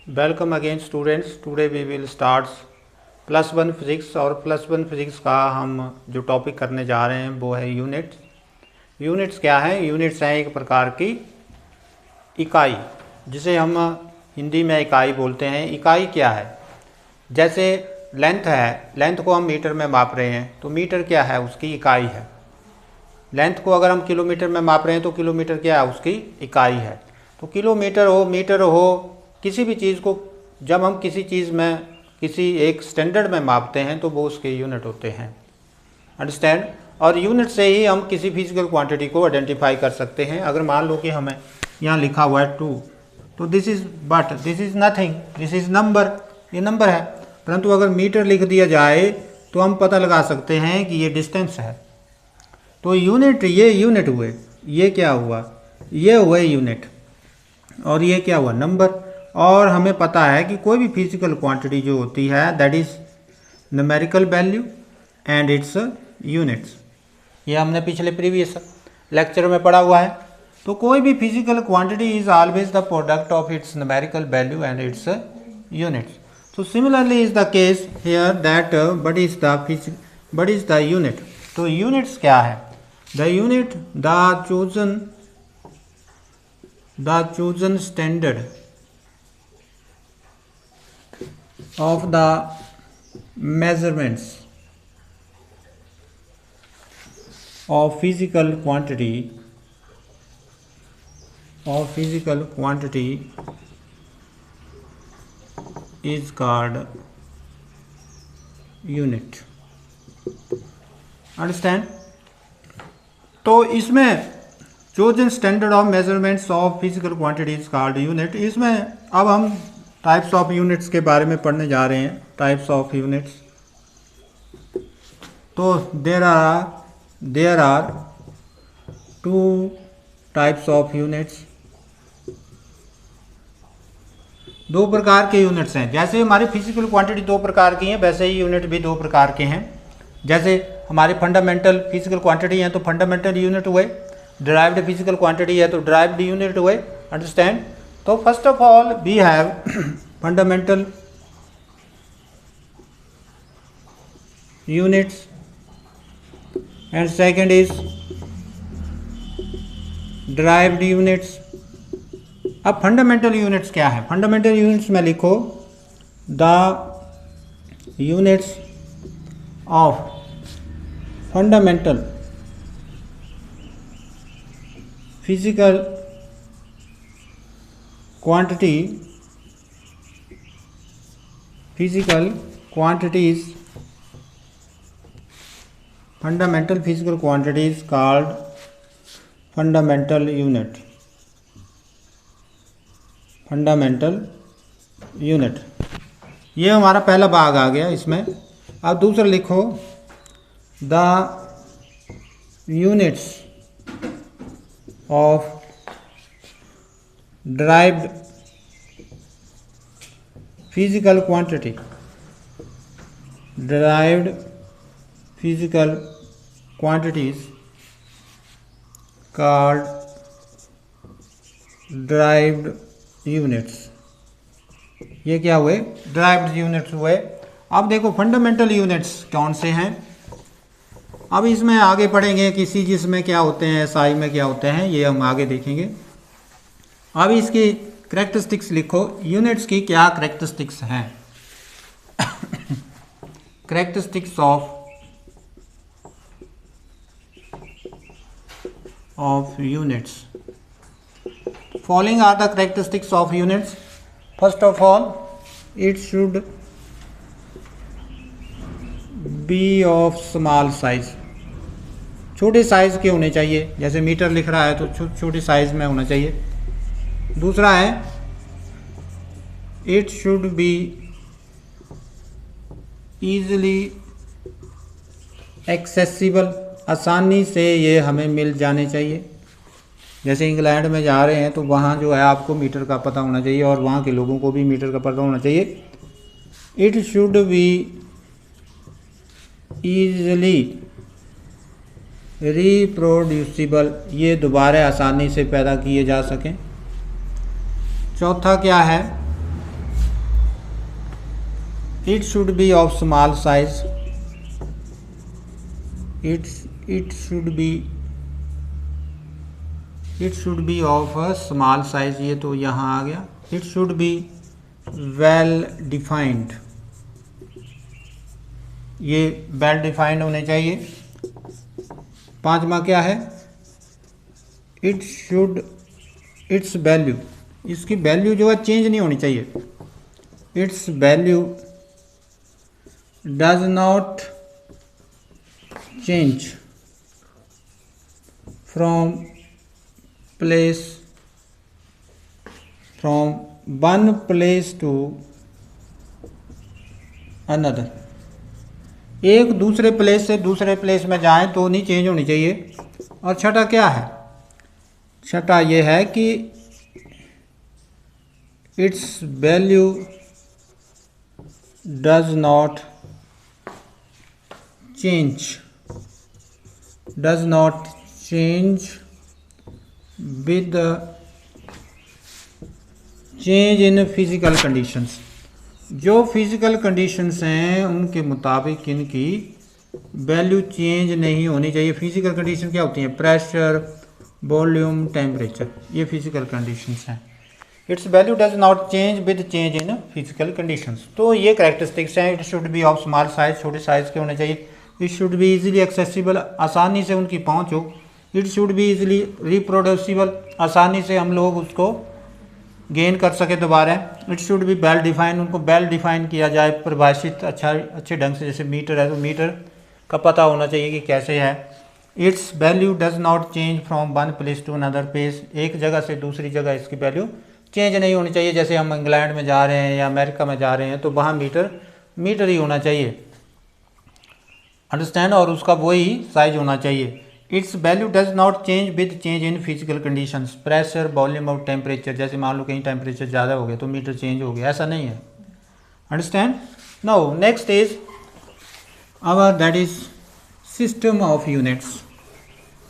Welcome again students. Today we will start +1 physics और +1 physics का हम जो टॉपिक करने जा रहे हैं वो है यूनिट्स। यूनिट्स क्या है? यूनिट्स हैं एक प्रकार की इकाई, जिसे हम हिंदी में इकाई बोलते हैं। इकाई क्या है? जैसे लेंथ है, लेंथ को हम मीटर में माप रहे हैं तो मीटर क्या है? उसकी इकाई है। लेंथ को अगर हम किलोमीटर में माप रहे हैं तो किलोमीटर क्या है? उसकी इकाई है। तो किलोमीटर हो, मीटर हो, किसी भी चीज़ को जब हम किसी चीज़ में किसी एक स्टैंडर्ड में मापते हैं तो वो उसके यूनिट होते हैं। अंडरस्टैंड? और यूनिट से ही हम किसी फिजिकल क्वांटिटी को आइडेंटिफाई कर सकते हैं। अगर मान लो कि हमें यहाँ लिखा हुआ है 2, तो this is but this is nothing, this is number, ये नंबर है। परंतु अगर मीटर लिख दिया जाए तो हम पता लगा सकते हैं कि ये डिस्टेंस है। तो यूनिट, ये यूनिट हुए, ये क्या हुआ? ये हुए यूनिट, और ये क्या हुआ? नंबर। और हमें पता है कि कोई भी फिजिकल क्वांटिटी जो होती है that is numerical value and it's units. ये हमने पिछले प्रीवियस लेक्चर में पढ़ा हुआ है। तो कोई भी physical quantity is always the product of its numerical value and it's units. So similarly is the case here that what is the unit? तो units क्या है? The unit, the chosen standard of the measurements of physical quantity is called unit. Understand? तो इसमें chosen standard of measurements of physical quantity is called unit। इसमें अब हम types of units के बारे में पढ़ने जा रहे हैं। टाइप्स ऑफ यूनिट्स, तो there are 2 types of units. 2 प्रकार के यूनिट्स हैं। जैसे हमारी फिजिकल क्वांटिटी 2 प्रकार की हैं, वैसे ही यूनिट भी 2 प्रकार के हैं। जैसे हमारी फंडामेंटल फिजिकल क्वांटिटी हैं तो फंडामेंटल यूनिट हुए, डिराइव्ड फिजिकल क्वांटिटी है तो डिराइव्ड यूनिट हुए। अंडरस्टैंड? तो first of all we have fundamental units and second is derived units. अब फंडामेंटल यूनिट्स क्या है? फंडामेंटल यूनिट्स में लिखो the units of fundamental physical quantities called fundamental unit। ये हमारा पहला भाग आ गया इसमें। अब दूसरा लिखो the units of derived physical quantities called derived units। ये क्या हुए? derived units हुए। अब देखो फंडामेंटल यूनिट्स कौन से हैं। अब इसमें आगे पढ़ेंगे कि सीजीएस में क्या होते हैं, एसआई में क्या होते हैं, ये हम आगे देखेंगे। अब इसकी करेक्टरिस्टिक्स लिखो। यूनिट्स की क्या करेक्टरिस्टिक्स हैं? Characteristics of units. Following are the characteristics of units. First of all, it should be of small size. छोटे साइज के होने चाहिए। जैसे मीटर लिख रहा है तो छोटे साइज में होना चाहिए। दूसरा है it should be easily accessible. आसानी से ये हमें मिल जाने चाहिए। जैसे इंग्लैंड में जा रहे हैं तो वहाँ जो है आपको मीटर का पता होना चाहिए और वहाँ के लोगों को भी मीटर का पता होना चाहिए। It should be easily reproducible, ये दोबारा आसानी से पैदा किए जा सकें। चौथा क्या है? it should be of small size, it should be of a small size, ये तो यहाँ आ गया. It should be well defined, ये well defined होने चाहिए. पांचवा क्या है? its value, इसकी वैल्यू जो है चेंज नहीं होनी चाहिए. its value does not change from one place to another, एक दूसरे प्लेस से दूसरे प्लेस में जाएं तो नहीं चेंज होनी चाहिए. और छठा क्या है? छठा ये है कि its value does not change with the change in physical conditions, जो फिजिकल कंडीशंस हैं उनके मुताबिक इनकी वैल्यू चेंज नहीं होनी चाहिए. फिजिकल कंडीशन क्या होती हैं? प्रेशर, वॉल्यूम, टेम्परेचर, ये फिजिकल कंडीशंस हैं. It's value does not change with change in physical conditions. तो ये कैरेक्टरिस्टिक्स हैं. It should be of small size, छोटे साइज के होने चाहिए. It should be easily accessible, आसानी से उनकी पहुंच हो. It should be easily reproducible, आसानी से हम लोग उसको गेन कर सके दोबारा. It should be well define, उनको वेल डिफाइन किया जाए, परिभाषित अच्छे ढंग से. जैसे मीटर है तो मीटर का पता होना चाहिए कि कैसे है. Its value does not change from one place to another place, एक जगह से दूसरी जगह इसकी वैल्यू चेंज नहीं होनी चाहिए. जैसे हम इंग्लैंड में जा रहे हैं या अमेरिका में जा रहे हैं तो वहाँ मीटर ही होना चाहिए, अंडरस्टैंड, और उसका वही साइज होना चाहिए. It's value does not change with change in physical conditions, pressure, volume और टेम्परेचर. जैसे मान लो कहीं टेम्परेचर ज़्यादा हो गया तो मीटर चेंज हो गया, ऐसा नहीं है. Understand. Now next is our that is system of units.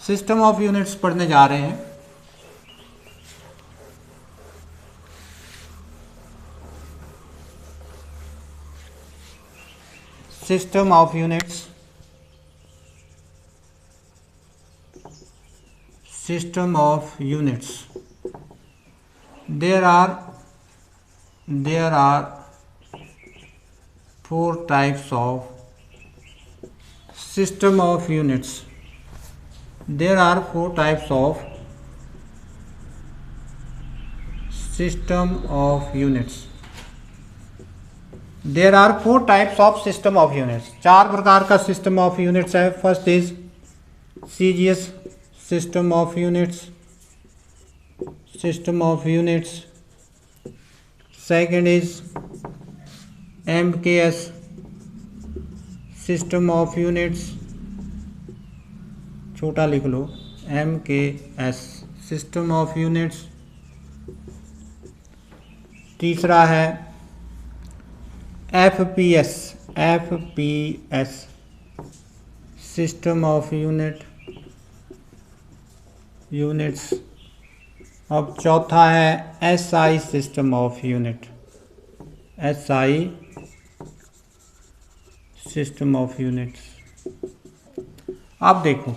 System of units पढ़ने जा रहे हैं. System of units, system of units. There are four types of system of units. There are four types of system of units. There are four types of system of units. चार प्रकार का system of units है. First is CGS system of units. Second is MKS system of units, छोटा लिख लो, MKS system of units. तीसरा है FPS system of units. अब चौथा है SI system of unit. SI system of units. अब देखो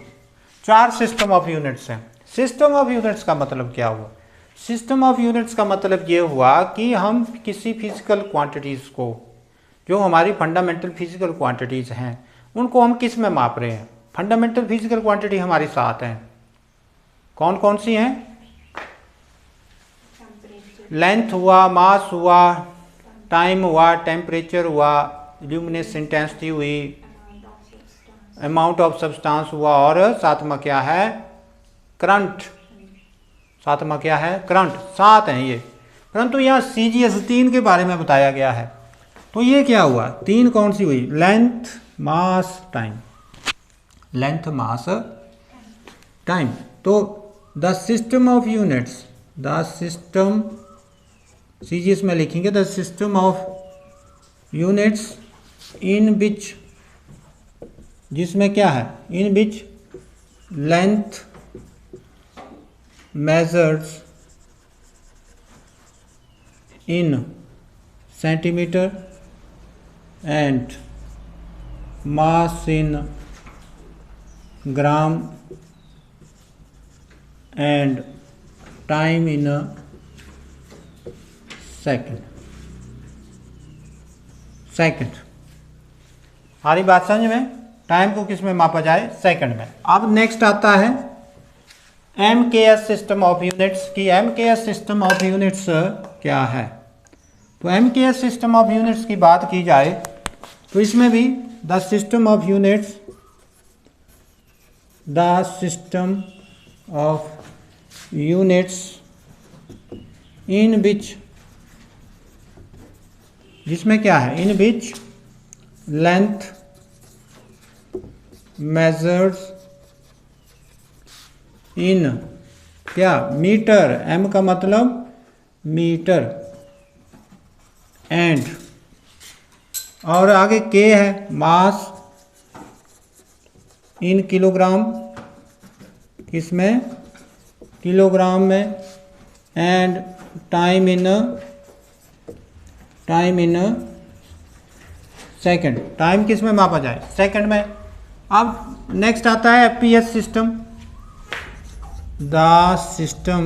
चार सिस्टम ऑफ यूनिट्स हैं. सिस्टम ऑफ यूनिट्स का मतलब क्या हुआ? सिस्टम ऑफ यूनिट्स का मतलब ये हुआ कि हम किसी फिजिकल क्वांटिटीज़ को, जो हमारी फंडामेंटल फिजिकल क्वांटिटीज़ हैं, उनको हम किस में माप रहे हैं? फंडामेंटल फिजिकल क्वांटिटी हमारी सात हैं. कौन कौन सी हैं? लेंथ हुआ, मास हुआ, टाइम हुआ, टेम्परेचर हुआ, ल्यूमिनेस इंटेंसिटी हुई, अमाउंट ऑफ सब्सटेंस हुआ, और सातवां क्या है? करंट. सातवां क्या है? करंट. सात हैं ये. परंतु यहाँ CGS 3 के बारे में बताया गया है. तो ये क्या हुआ? तीन कौन सी हुई? Length, mass, time. Length, mass, time. तो the system of units, the system, CGS में लिखेंगे the system of units in which, जिसमें क्या है? In which length measures in centimetre, and mass in gram and time in a second. हमारी बात समझ में? टाइम को किस में मापा जाए? सेकंड में। अब नेक्स्ट आता है MKS सिस्टम ऑफ यूनिट्स की। MKS सिस्टम ऑफ यूनिट्स क्या है? तो MKS सिस्टम ऑफ यूनिट्स की बात की जाए तो इसमें भी the system of units, the system of units in which, जिसमें क्या है? इन विच लेंथ मेजर्स इन क्या? मीटर। एम का मतलब मीटर। एंड और आगे के है मास इन किलोग्राम, किसमें? किलोग्राम में। And time in second. Time किस में मापा जाए? सेकंड में। अब नेक्स्ट आता है FPS system, the system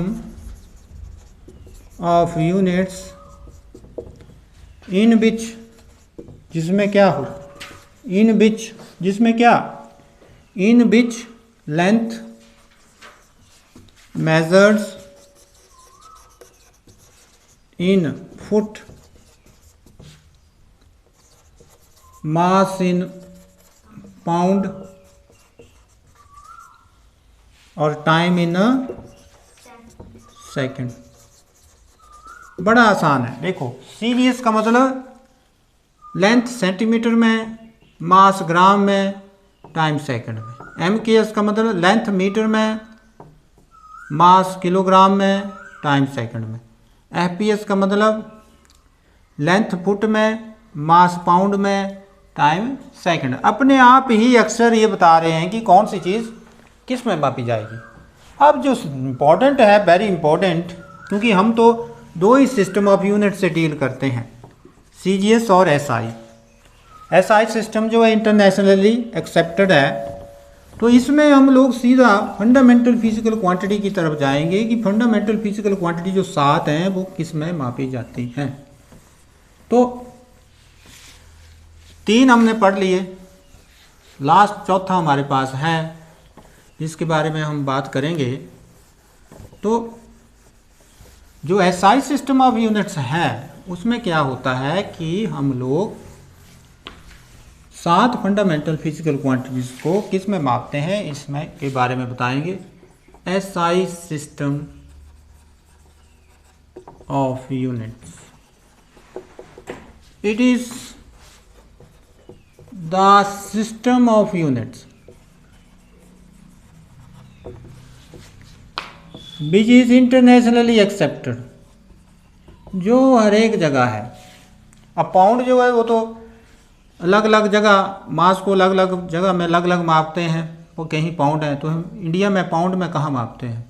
of units in which, जिसमें क्या हो? इन विच, जिसमें क्या? In which length measures in foot, mass in pound और टाइम इन सेकंड। बड़ा आसान है। देखो, सीरीज का मतलब लेंथ सेंटीमीटर में, मास ग्राम में, टाइम सेकंड में। MKS का मतलब लेंथ मीटर में, मास किलोग्राम में, टाइम सेकंड में। FPS का मतलब लेंथ फुट में, मास पाउंड में, टाइम सेकंड। अपने आप ही अक्सर ये बता रहे हैं कि कौन सी चीज़ किस में मापी जाएगी। अब जो इम्पोर्टेंट है, वेरी इम्पोर्टेंट, क्योंकि हम तो दो ही सिस्टम ऑफ यूनिट से डील करते हैं, CGS और SI। SI सिस्टम जो है इंटरनेशनली एक्सेप्टेड है, तो इसमें हम लोग सीधा फंडामेंटल फिजिकल क्वांटिटी की तरफ जाएंगे कि फंडामेंटल फिजिकल क्वांटिटी जो 7 हैं वो किस में मापी जाती हैं। तो 3 हमने पढ़ लिए, लास्ट चौथा हमारे पास है, जिसके बारे में हम बात करेंगे। तो जो SI सिस्टम ऑफ यूनिट्स है उसमें क्या होता है कि हम लोग 7 फंडामेंटल फिजिकल क्वांटिटीज को किस में मापते हैं, इसमें के बारे में बताएंगे। SI system of units, it is the system of units which is internationally accepted, जो हर एक जगह है। अब पाउंड जो है वो तो अलग अलग जगह, मास को अलग अलग जगह में अलग अलग मापते हैं, वो कहीं पाउंड है, तो हम इंडिया में पाउंड में कहाँ मापते हैं?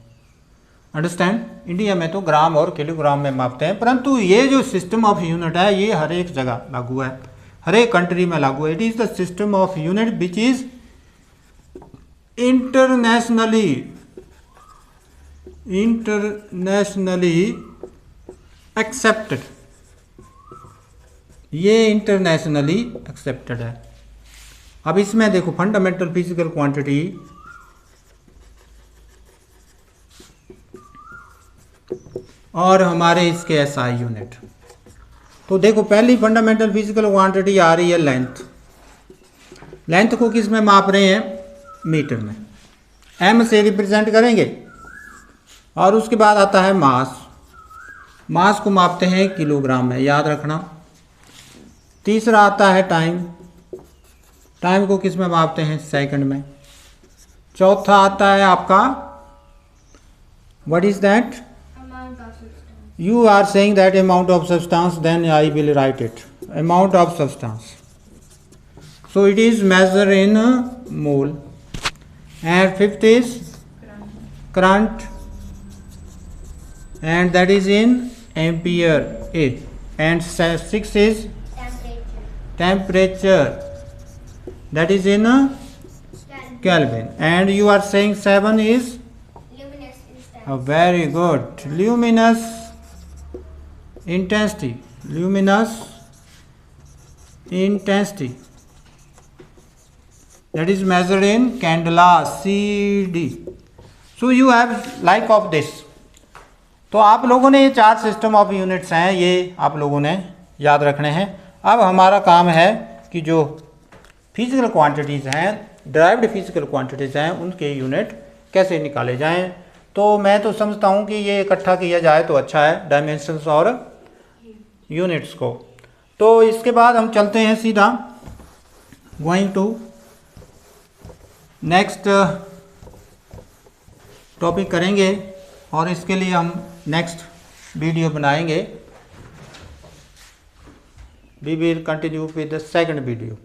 अंडरस्टैंड? इंडिया में तो ग्राम और किलोग्राम में मापते हैं, परंतु ये जो सिस्टम ऑफ यूनिट है ये हर एक जगह लागू है, हर एक कंट्री में लागू है। It is the system of unit which is internationally accepted. ये इंटरनेशनली एक्सेप्टेड है। अब इसमें देखो फंडामेंटल फिजिकल क्वांटिटी और हमारे इसके SI यूनिट। तो देखो पहली फंडामेंटल फिजिकल क्वांटिटी आ रही है लेंथ। लेंथ को किस में माप रहे हैं? मीटर में। M से रिप्रेजेंट करेंगे। और उसके बाद आता है मास। मास को मापते हैं किलोग्राम में, याद रखना। तीसरा आता है टाइम। टाइम को किस में मापते हैं? सेकंड में। चौथा आता है आपका, what is that? You are saying that amount of substance, then I will write it. Amount of substance. So it is measured in mole. And fifth is current. And that is in ampere. And sixth is temperature, that is in Kelvin, and you are saying 7 is luminous instance. very good. Luminous intensity, that is measured in candela, CD. So you have like of this. तो आप लोगों ने ये 4 system of units हैं, ये आप लोगों ने याद रखने हैं। अब हमारा काम है कि जो फिजिकल क्वांटिटीज़ हैं, डिराइव्ड फिजिकल क्वांटिटीज़ हैं, उनके यूनिट कैसे निकाले जाएं। तो मैं तो समझता हूँ कि ये इकट्ठा किया जाए तो अच्छा है, डायमेंशंस और यूनिट्स को। तो इसके बाद हम चलते हैं सीधा गोइंग टू नेक्स्ट टॉपिक करेंगे, और इसके लिए हम नेक्स्ट वीडियो बनाएंगे। We will continue with the second video.